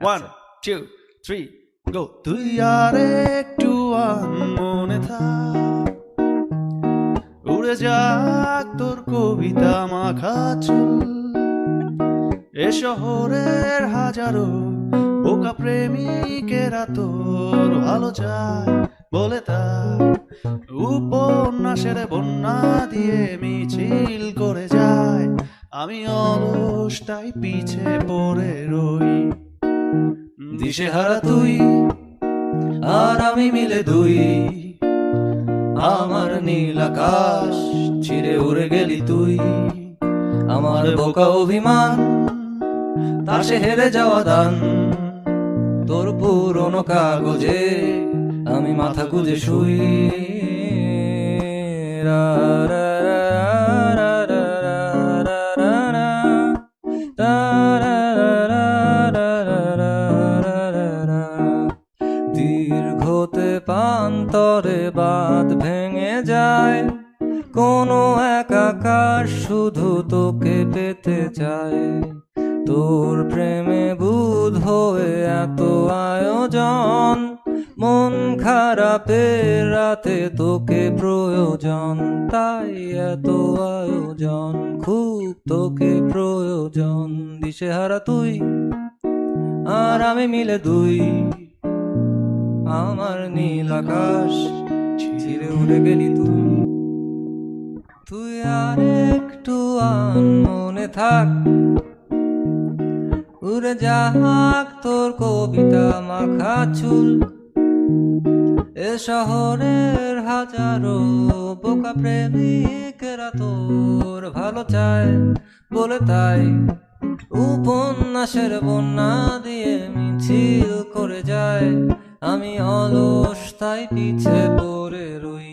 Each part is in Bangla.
1 2 3 গো। তুই আর একটু মনে থাক, উড়ে যাক তোর কবিতা মাখা চুল। এ শহরের হাজারো বোকা প্রেমিকেরা তোর ভালো চায় বলে তাই উপন্যাসের বন্যা দিয়ে মিছিল করে যায়। আমি অলস তাই পিছে পড়ে রই। দিশেহারা তুই আর আমি মিলে দুই, আমার নীল আকাশ ছিঁড়ে উড়ে গেলি তুই। আমার বোকা অভিমান তাসে হেরে যাওয়া দান, তোর পুরনো কাগজে আমি মাথা গুঁজে শুই। রা রা রা রা রা রা রা রা রা রা রা রা রা রা। দীর্ঘতে পান্তরে বাঁধ ভেঙে যায়, কোনো এক আকাশ শুধু তোকে পেতে চায়। তোর প্রেমে বুধ হয়ে এত আয়োজন, মন খারাপের রাতে তোকে প্রয়োজন। তাই এত আয়োজন, খুব তোকে প্রয়োজন। দিশেহারা তুই আর আমি মিলে দুই, আমার নীল আকাশ ছিঁড়ে উড়ে গেলি তুই। তুই আর একটু মনে থাক, উড়ে যাক তোর কবিতা মাখা চুল। এ শহরের হাজারো বোকা প্রেমিকেরা তোর ভালো চায় বলে তাই উপন্যাসের বন্যা দিয়ে মিছিল করে যায়। আমি অলস তাই পিছে পড়ে রই।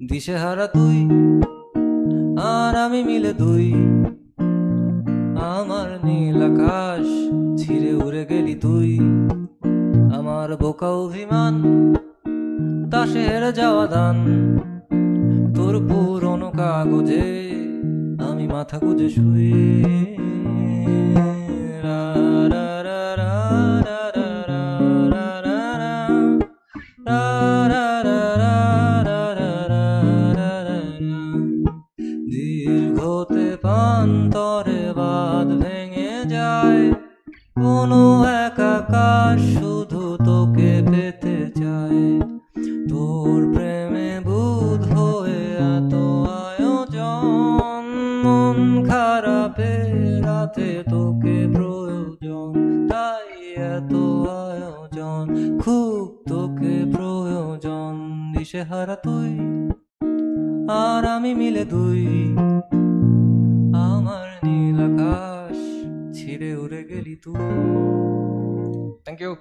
দিশেহারা তুই আর আমি মিলে দুই, আমার নীল আকাশ ছিঁড়ে উড়ে গেলি তুই। আমার বোকা অভিমান তাসে হেরে যাওয়া দান, তোর পুরনো কাগজে আমি মাথা গুঁজে শুই। রা রা রা রা রা রা রা রা রা রা রা রা রা রা রা রা। দীর্ঘতে পান্তরে বাঁধ ভেঙে যায়, কোনো এক আকাশ শুধু তোকে পেতে চায়। তোর প্রেমে বুধ হয়ে এত আয়োজন, মন খারাপে রাতে তোকে প্রয়োজন। তাই এত আয়োজন, খুব তোকে প্রয়োজন। দিশেহারা তুই আর আমি মিলে দুই, আমার নীল আকাশ ছিঁড়ে উড়ে গেলি তুই। Thank you.